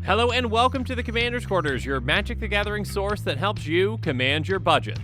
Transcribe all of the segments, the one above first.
Hello and welcome to the Commander's Quarters, your Magic the Gathering source that helps you command your budget.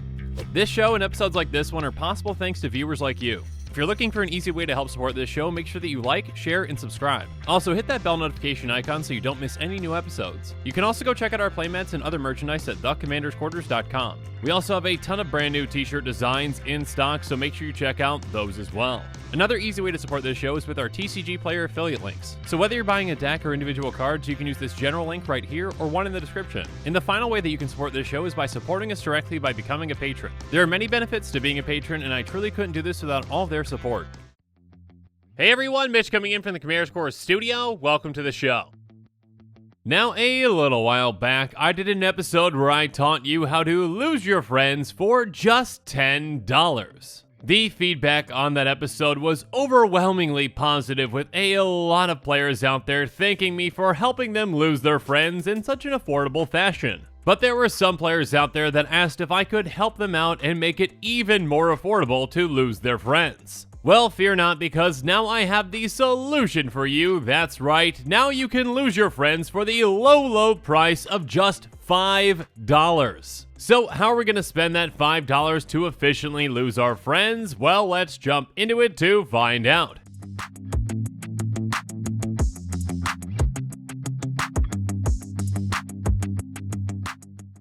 This show and episodes like this one are possible thanks to viewers like you. If you're looking for an easy way to help support this show, make sure that you like, share, and subscribe. Also, hit that bell notification icon so you don't miss any new episodes. You can also go check out our playmats and other merchandise at thecommandersquarters.com. We also have a ton of brand new t-shirt designs in stock, so make sure you check out those as well. Another easy way to support this show is with our TCG Player affiliate links. So whether you're buying a deck or individual cards, you can use this general link right here or one in the description. And the final way that you can support this show is by supporting us directly by becoming a patron. There are many benefits to being a patron, and I truly couldn't do this without all of their support. Hey everyone, Mitch coming in from the Commander's Quarters studio. Welcome to the show. Now, a little while back, I did an episode where I taught you how to lose your friends for just $10. The feedback on that episode was overwhelmingly positive, with a lot of players out there thanking me for helping them lose their friends in such an affordable fashion. But there were some players out there that asked if I could help them out and make it even more affordable to lose their friends. Well, fear not, because now I have the solution for you. That's right, now you can lose your friends for the low price of just $5. So how are we going to spend that $5 to efficiently lose our friends? Well, let's jump into it to find out.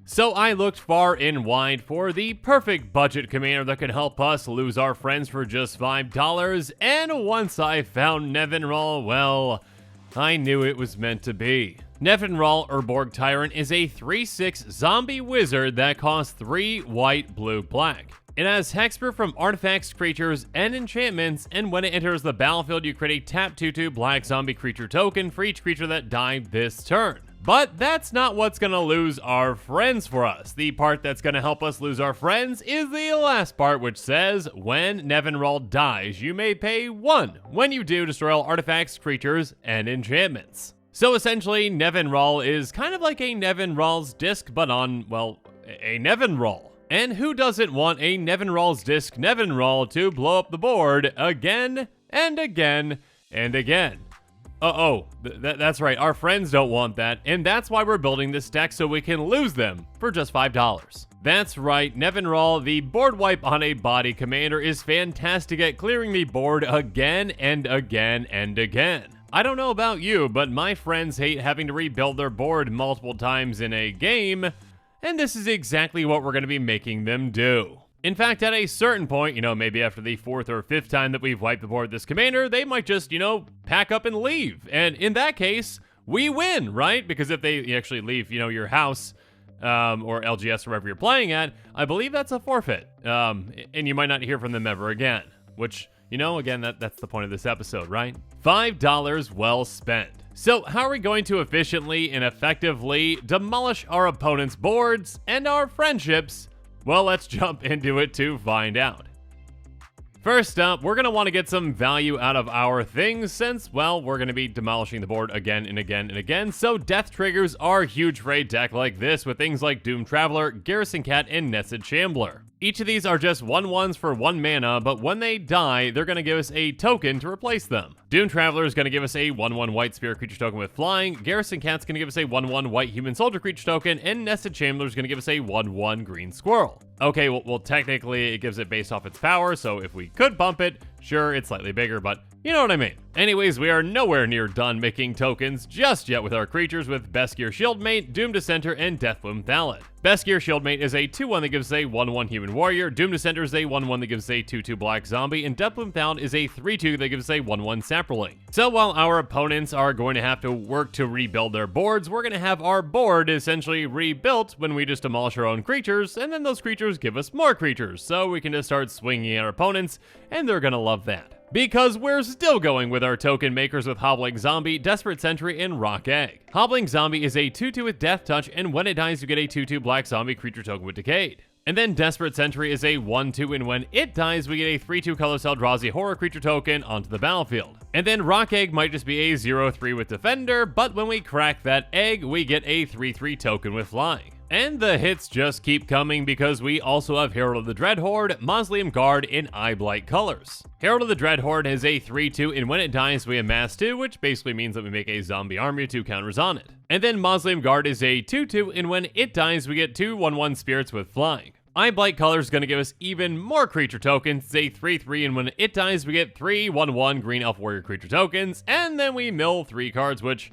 So I looked far and wide for the perfect budget commander that could help us lose our friends for just $5, and once I found Nevinyrral, well, I knew it was meant to be. Nevinyrral Urborg Tyrant is a 3/6 zombie wizard that costs 3 white, blue, black. It has Hexproof from artifacts, creatures, and enchantments, and when it enters the battlefield, you create a tap 2/2 black zombie creature token for each creature that died this turn. But that's not what's gonna lose our friends for us. The part that's gonna help us lose our friends is the last part, which says, when Nevinyrral dies, you may pay 1. When you do, destroy all artifacts, creatures, and enchantments. So essentially, Nevinyrral is kind of like a Nevinyrral's Disc, but on, well, a Nevinyrral. And who doesn't want a Nevinyrral's Disc Nevinyrral to blow up the board again and again and again? That's right, our friends don't want that, and that's why we're building this deck, so we can lose them for just $5. That's right, Nevinyrral, the board wipe on a body commander, is fantastic at clearing the board again and again and again. I don't know about you, but my friends hate having to rebuild their board multiple times in a game, and this is exactly what we're going to be making them do. In fact, at a certain point, maybe after the 4th or 5th time that we've wiped the board with this commander, they might just, pack up and leave. And in that case, we win, right? Because if they actually leave, your house, or LGS, wherever you're playing at, I believe that's a forfeit. And you might not hear from them ever again. Which, again, that's the point of this episode, right? $5 well spent. So how are we going to efficiently and effectively demolish our opponent's boards and our friendships? Well, let's jump into it to find out. First up, we're going to want to get some value out of our things since, well, we're going to be demolishing the board again and again and again, so death triggers are huge for a deck like this with things like Doomed Traveler, Garrison Cat, and Nested Shambler. Each of these are just 1/1s for 1 mana, but when they die, they're going to give us a token to replace them. Doomed Traveler is going to give us a 1/1 white spirit creature token with flying, Garrison Cat's going to give us a 1/1 white human soldier creature token, and Nested Shambler is going to give us a 1/1 green squirrel. Okay, well, technically it gives it based off its power, so if we could bump it, sure, it's slightly bigger, but you know what I mean. Anyways, we are nowhere near done making tokens just yet with our creatures with Beskir Shieldmate, Doom Dissenter, and Deathbloom Thallid. Beskir Shieldmate is a 2/1 that gives a 1/1 human warrior, Doom Dissenter is a 1/1 that gives a 2/2 black zombie, and Deathbloom Thallid is a 3/2 that gives a 1/1 sapperling. So while our opponents are going to have to work to rebuild their boards, we're going to have our board essentially rebuilt when we just demolish our own creatures, and then those creatures give us more creatures, so we can just start swinging at our opponents, and they're going to love that. Because we're still going with our token makers with Hobbling Zombie, Desperate Sentry, and Rock Egg. Hobbling Zombie is a 2/2 with Death Touch, and when it dies, you get a 2/2 black zombie creature token with Decayed. And then Desperate Sentry is a 1/2, and when it dies, we get a 3/2 Colorless Eldrazi horror creature token onto the battlefield. And then Rock Egg might just be a 0/3 with Defender, but when we crack that egg, we get a 3/3 token with Flying. And the hits just keep coming because we also have Herald of the Dreadhorde, Mausoleum Guard, and Eyeblight colors. Herald of the Dreadhorde has a 3/2, and when it dies we amass 2, which basically means that we make a zombie army with 2 counters on it. And then Mausoleum Guard is a 2/2, and when it dies we get 2 1/1 spirits with flying. Eyeblight color is going to give us even more creature tokens. It's a 3/3, and when it dies we get 3 1/1 green elf warrior creature tokens, and then we mill 3 cards, which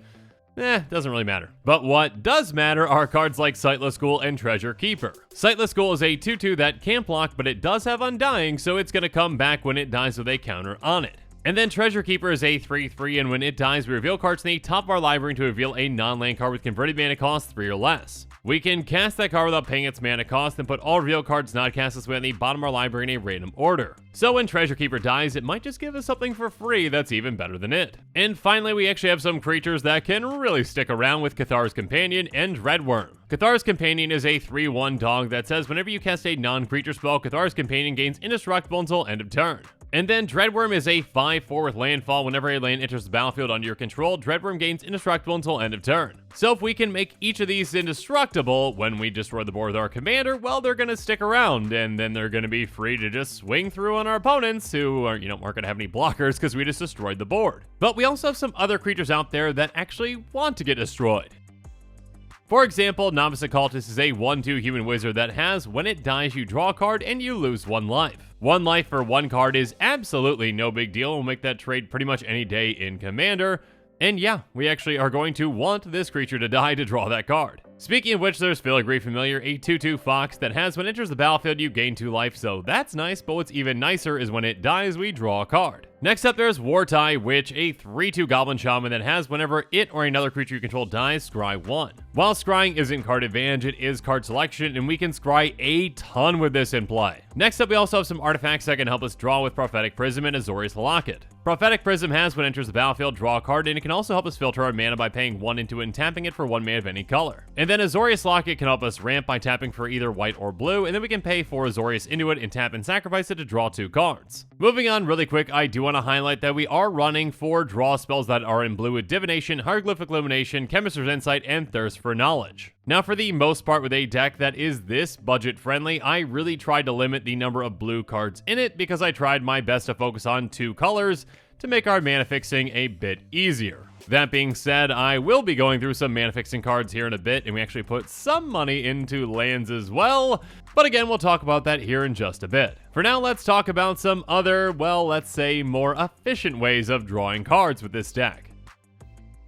doesn't really matter. But what does matter are cards like Sightless Ghoul and Treasure Keeper. Sightless Ghoul is a 2/2 that can't block, but it does have Undying, so it's going to come back when it dies with a counter on it. And then Treasure Keeper is a 3/3, and when it dies, we reveal cards in the top of our library to reveal a non-land card with converted mana cost 3 or less. We can cast that card without paying its mana cost and put all reveal cards not cast this way on the bottom of our library in a random order. So when Treasure Keeper dies, it might just give us something for free that's even better than it. And finally, we actually have some creatures that can really stick around with Cathar's Companion and Dreadworm. Cathar's Companion is a 3/1 dog that says whenever you cast a non-creature spell, Cathar's Companion gains indestructible until end of turn. And then Dreadworm is a 5/4 with landfall. Whenever a land enters the battlefield under your control, Dreadworm gains indestructible until end of turn. So if we can make each of these indestructible when we destroy the board with our commander, well, they're going to stick around, and then they're going to be free to just swing through on our opponents who aren't going to have any blockers because we just destroyed the board. But we also have some other creatures out there that actually want to get destroyed. For example, Novice Occultist is a 1/2 human wizard that has, when it dies, you draw a card and you lose 1 life. 1 life for 1 card is absolutely no big deal. We'll make that trade pretty much any day in Commander. And yeah, we actually are going to want this creature to die to draw that card. Speaking of which, there's Filigree Familiar, a 2/2 fox that has when it enters the battlefield you gain 2 life, so that's nice, but what's even nicer is when it dies we draw a card. Next up there's Wartie Witch, a 3/2 Goblin Shaman that has whenever it or another creature you control dies, scry 1. While scrying isn't card advantage, it is card selection, and we can scry a ton with this in play. Next up we also have some artifacts that can help us draw with Prophetic Prism and Azorius Locket. Prophetic Prism has when it enters the battlefield, draw a card, and it can also help us filter our mana by paying 1 into it and tapping it for 1 mana of any color. And then Azorius Locket can help us ramp by tapping for either white or blue, and then we can pay 4 Azorius into it and tap and sacrifice it to draw 2 cards. Moving on really quick, I do want to highlight that we are running 4 draw spells that are in blue with Divination, Hieroglyphic Illumination, Chemist's Insight, and Thirst for Knowledge. Now for the most part with a deck that is this budget friendly, I really tried to limit the number of blue cards in it because I tried my best to focus on 2 colors to make our mana fixing a bit easier. That being said, I will be going through some mana fixing cards here in a bit, and we actually put some money into lands as well, but again, we'll talk about that here in just a bit. For now, let's talk about some other, well, let's say more efficient ways of drawing cards with this deck.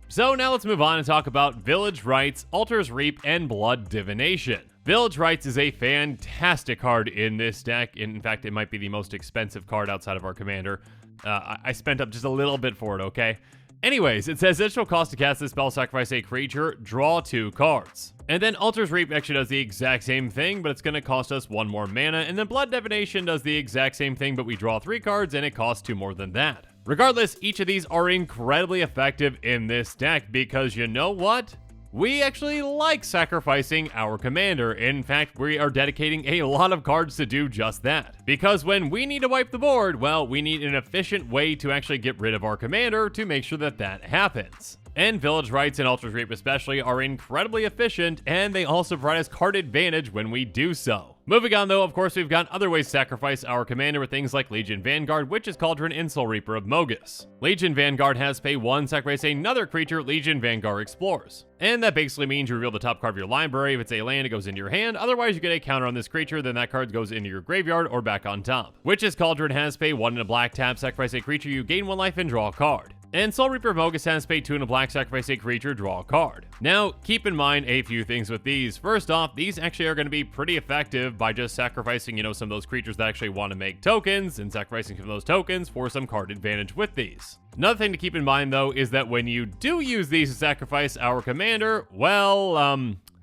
So now let's move on and talk about Village Rites, Altar's Reap, and Blood Divination. Village Rites is a fantastic card in this deck. In fact, it might be the most expensive card outside of our commander. I spent up just a little bit for it, okay? Anyways, it says additional cost to cast this spell, sacrifice a creature, draw 2 cards. And then Altar's Reap actually does the exact same thing, but it's going to cost us 1 more mana. And then Blood Divination does the exact same thing, but we draw 3 cards and it costs 2 more than that. Regardless, each of these are incredibly effective in this deck because you know what? We actually like sacrificing our commander. In fact, we are dedicating a lot of cards to do just that. Because when we need to wipe the board, well, we need an efficient way to actually get rid of our commander to make sure that that happens. And Village Rites and Altar's Reap especially are incredibly efficient, and they also provide us card advantage when we do so. Moving on though, of course, we've got other ways to sacrifice our commander with things like Legion Vanguard, Witch's Cauldron, and Soul Reaper of Mogis. Legion Vanguard has pay 1, sacrifice another creature, Legion Vanguard explores. And that basically means you reveal the top card of your library. If it's a land, it goes into your hand. Otherwise, you get a counter on this creature, then that card goes into your graveyard or back on top. Witch's Cauldron has pay 1 in a black, tap, sacrifice a creature, you gain 1 life and draw a card. And Soul Reaper of Mogis has pay 2 in a black, sacrifice a creature, draw a card. Now, keep in mind a few things with these. First off, these actually are going to be pretty effective by just sacrificing, some of those creatures that actually want to make tokens and sacrificing some of those tokens for some card advantage with these. Another thing to keep in mind, though, is that when you do use these to sacrifice our commander, well,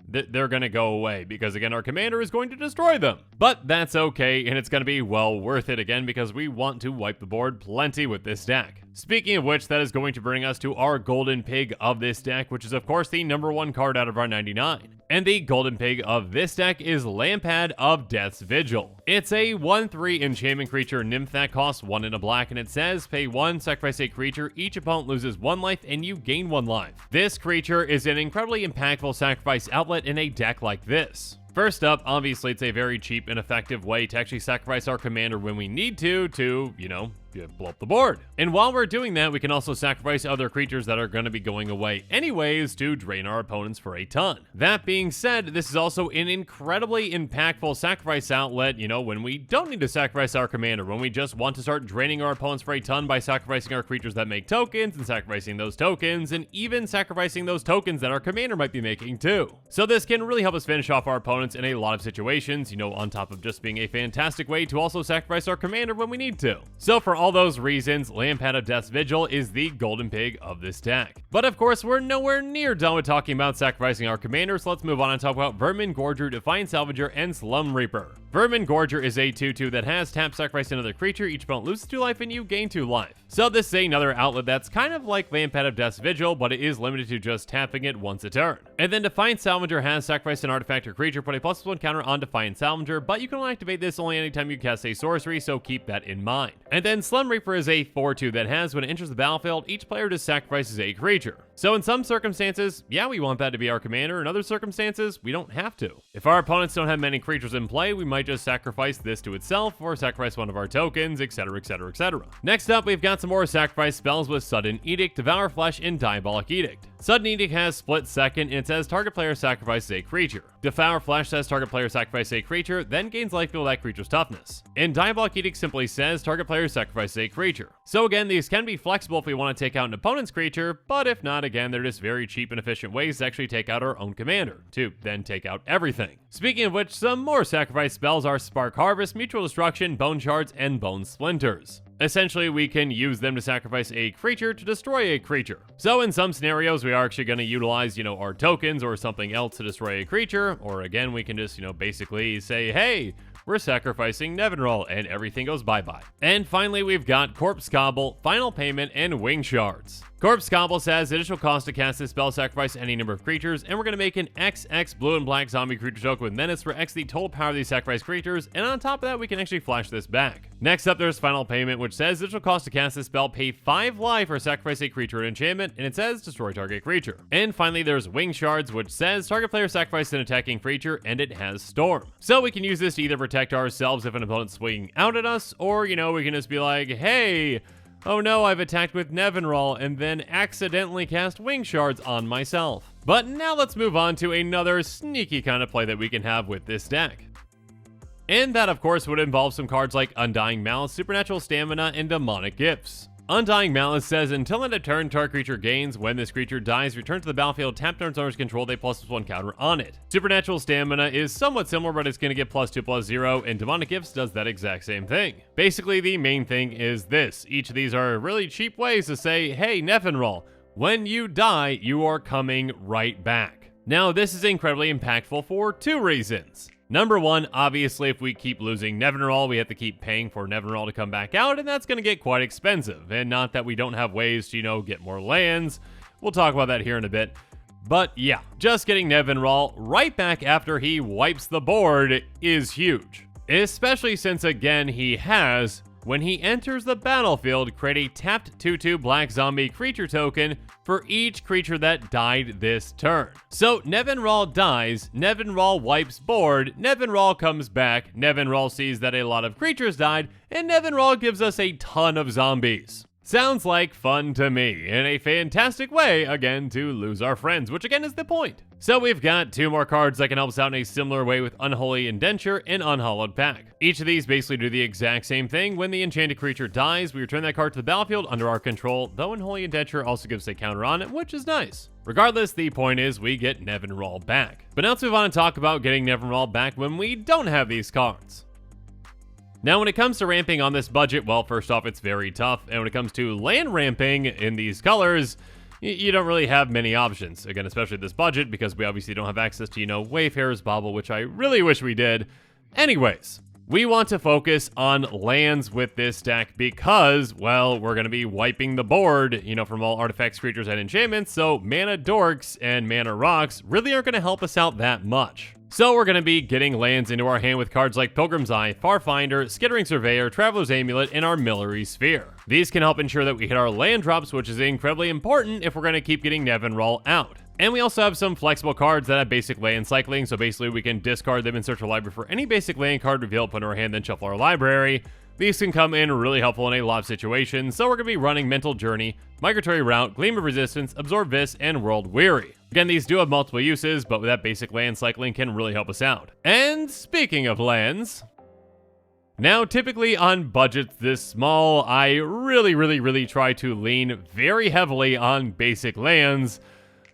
they're going to go away because, again, our commander is going to destroy them. But that's okay, and it's going to be well worth it, again, because we want to wipe the board plenty with this deck. Speaking of which, that is going to bring us to our Golden Pig of this deck, which is, of course, the number 1 card out of our 99. And the Golden Pig of this deck is Lampad of Death's Vigil. It's a 1/3 enchantment creature nymph that costs 1 in a black, and it says pay 1, sacrifice a creature, each opponent loses 1 life, and you gain 1 life. This creature is an incredibly impactful sacrifice outlet outlet in a deck like this. First up, obviously it's a very cheap and effective way to actually sacrifice our commander when we need to, blow up the board. And while we're doing that, we can also sacrifice other creatures that are going to be going away anyways to drain our opponents for a ton. That being said, this is also an incredibly impactful sacrifice outlet, when we don't need to sacrifice our commander, when we just want to start draining our opponents for a ton by sacrificing our creatures that make tokens, and sacrificing those tokens, and even sacrificing those tokens that our commander might be making too. So this can really help us finish off our opponents in a lot of situations, on top of just being a fantastic way to also sacrifice our commander when we need to. So for all those reasons, Lampad of Death's Vigil is the golden pig of this deck. But of course, we're nowhere near done with talking about sacrificing our commander, so let's move on and talk about Vermin Gorger, Defiant Salvager, and Slum Reaper. Vermin Gorger is a 2/2 that has tap sacrifice another creature, each opponent loses 2 life and you gain 2 life. So this is another outlet that's kind of like Lampad of Death's Vigil, but it is limited to just tapping it once a turn. And then Defiant Salvager has sacrificed an artifact or creature, put a +1 counter on Defiant Salvager, but you can only activate this only anytime you cast a sorcery, so keep that in mind. And then Slum Reaper is a 4/2 that has, when it enters the battlefield, each player just sacrifices a creature. So in some circumstances, yeah, we want that to be our commander. In other circumstances, we don't have to. If our opponents don't have many creatures in play, we might just sacrifice this to itself, or sacrifice one of our tokens, etc, etc, etc. Next up, we've got some more sacrifice spells with Sudden Edict, Devour Flesh, and Diabolic Edict. Sudden Edict has split second, and it says target player sacrifices a creature. Devour Flesh says target player sacrifices a creature, then gains life equal to that creature's toughness. And Diabolic Edict simply says target player sacrifices a creature. So again, these can be flexible if we want to take out an opponent's creature, but if not, again, they're just very cheap and efficient ways to actually take out our own commander, to then take out everything. Speaking of which, some more sacrifice spells are Spark Harvest, Mutual Destruction, Bone Shards, and Bone Splinters. Essentially, we can use them to sacrifice a creature to destroy a creature. So in some scenarios, we are actually going to utilize, our tokens or something else to destroy a creature, or again, we can just, basically say, hey, we're sacrificing Nevinyrral, and everything goes bye-bye. And finally, we've got Corpse Cobble, Final Payment, and Wing Shards. Corpse Cobble says additional cost to cast this spell, sacrifice any number of creatures, and we're going to make an XX blue and black zombie creature token with menace for X the total power of these sacrificed creatures, and on top of that, we can actually flash this back. Next up, there's Final Payment, which says additional cost to cast this spell, pay 5 life or sacrifice a creature and enchantment, and it says destroy target creature. And finally, there's Wing Shards, which says target player sacrifice an attacking creature, and it has Storm. So we can use this to either protect ourselves if an opponent's swinging out at us, or, we can just be like, hey, oh no, I've attacked with Nevinyrral and then accidentally cast Wing Shards on myself. But now let's move on to another sneaky kind of play that we can have with this deck. And that, of course, would involve some cards like Undying Malice, Supernatural Stamina, and Demonic Gifts. Undying Malice says, until end of turn, target creature gains. When this creature dies, return to the battlefield, tap turn owner's control, they +1 counter on it. Supernatural Stamina is somewhat similar, but it's going to get +2/+0, and Demonic Gifts does that exact same thing. Basically, the main thing is this. Each of these are really cheap ways to say, hey, Nevinyrral, when you die, you are coming right back. Now, this is incredibly impactful for 2 reasons. Number 1, obviously, if we keep losing Nevinyrral, we have to keep paying for Nevinyrral to come back out, and that's going to get quite expensive. And not that we don't have ways to, get more lands. We'll talk about that here in a bit. But yeah, just getting Nevinyrral right back after he wipes the board is huge. Especially since, again, he has, when he enters the battlefield, create a tapped 2/2 black zombie creature token for each creature that died this turn. So Nevinyrral dies, Nevinyrral wipes board, Nevinyrral comes back, Nevinyrral sees that a lot of creatures died, and Nevinyrral gives us a ton of zombies. Sounds like fun to me, and a fantastic way, again, to lose our friends, which again is the point. So we've got 2 more cards that can help us out in a similar way with Unholy Indenture and Unhallowed Pact. Each of these basically do the exact same thing. When the enchanted creature dies, we return that card to the battlefield under our control, though Unholy Indenture also gives a counter on it, which is nice. Regardless, the point is we get Nevinyrral back. But now let's move on and talk about getting Nevinyrral back when we don't have these cards. Now, when it comes to ramping on this budget, well, first off, it's very tough. And when it comes to land ramping in these colors, you don't really have many options. Again, especially this budget, because we obviously don't have access to, Wayfarer's Bauble, which I really wish we did. Anyways, we want to focus on lands with this deck because, well, we're going to be wiping the board, from all artifacts, creatures, and enchantments, so Mana Dorks and Mana Rocks really aren't going to help us out that much. So we're going to be getting lands into our hand with cards like Pilgrim's Eye, Farfinder, Skittering Surveyor, Traveler's Amulet, and Armillary Sphere. These can help ensure that we hit our land drops, which is incredibly important if we're going to keep getting Nevinyrral out. And we also have some flexible cards that have basic land cycling, so basically we can discard them and search our library for any basic land card revealed, put in our hand, then shuffle our library. These can come in really helpful in a lot of situations, so we're going to be running Mental Journey, Migratory Route, Gleam of Resistance, Absorb Vis, and World Weary. Again, these do have multiple uses, but that basic land cycling can really help us out. And speaking of lands, now typically on budgets this small, I really try to lean very heavily on basic lands.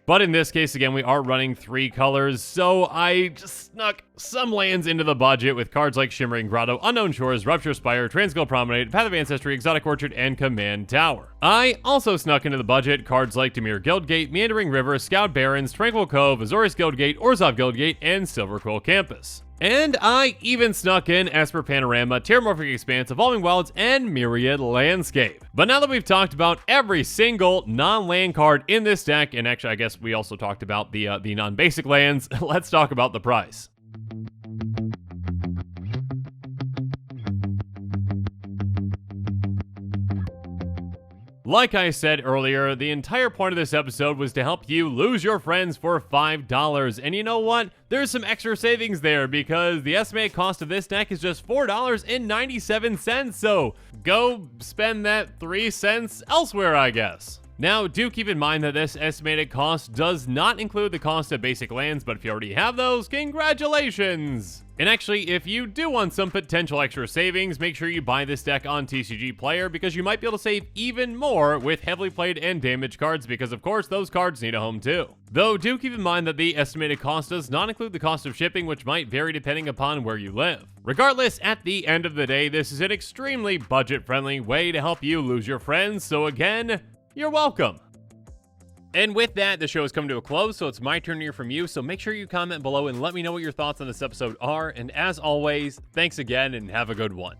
But in this case, again, we are running 3 colors, so I just snuck some lands into the budget with cards like Shimmering Grotto, Unknown Shores, Rupture Spire, Transguild Promenade, Path of Ancestry, Exotic Orchard, and Command Tower. I also snuck into the budget cards like Dimir Guildgate, Meandering River, Scout Barrens, Tranquil Cove, Azorius Guildgate, Orzhov Guildgate, and Silverquill Campus. And I even snuck in Esper Panorama, Terramorphic Expanse, Evolving Wilds, and Myriad Landscape. But now that we've talked about every single non-land card in this deck, and actually I guess we also talked about the non-basic lands, let's talk about the price. Like I said earlier, the entire point of this episode was to help you lose your friends for $5. And you know what? There's some extra savings there because the estimated cost of this deck is just $4.97. So go spend that 3 cents elsewhere, I guess. Now, do keep in mind that this estimated cost does not include the cost of basic lands, but if you already have those, congratulations! And actually, if you do want some potential extra savings, make sure you buy this deck on TCG Player because you might be able to save even more with heavily played and damaged cards because, of course, those cards need a home too. Though, do keep in mind that the estimated cost does not include the cost of shipping, which might vary depending upon where you live. Regardless, at the end of the day, this is an extremely budget-friendly way to help you lose your friends, so again, you're welcome. And with that, the show has come to a close, so it's my turn to hear from you, so make sure you comment below and let me know what your thoughts on this episode are, and as always, thanks again and have a good one.